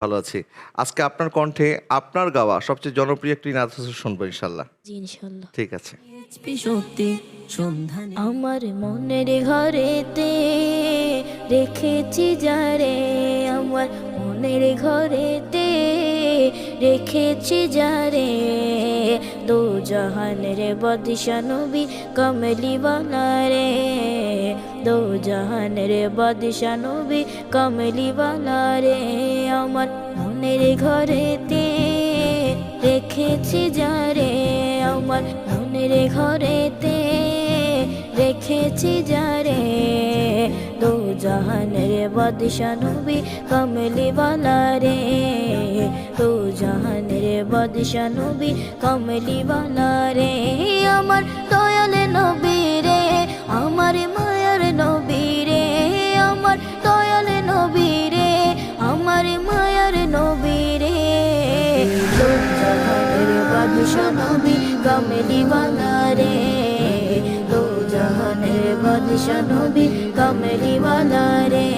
ভালো আছি। আজকে আপনার কণ্ঠে আপনার গাওয়া সবচেয়ে জনপ্রিয় একটি নাচ শুনবো ইনশাআল্লাহ। জি ইনশাল্লাহ। ঠিক আছে। আমার মনের ঘরেতে রেখেছি যারে, আমার মনের ঘরেতে রেখেছি যারে, দো জাহানের বাদশা নবী কমলি ওয়ালা রে, দো জাহানের বাদশা নবী কমলি ওয়ালা রে। আমার মনের ঘরেতে রেখেছি যারে, আমার মনের ঘরেতে রেখেছি যারে, দো জাহানের বাদশা নবী কমলি ওয়ালা রে, দো জাহানের বাদশা নবী কমলি ওয়ালা রে। আমার দয়াল নবী রে, আমার মায়ার নবী রে, আমার দয়াল নবী রে, আমার মায়ার নবী রে, দো জাহানের বাদশা নবী কমলি ওয়ালা রে, দো জাহানের বাদশা নবী কমলি ওয়ালা রে।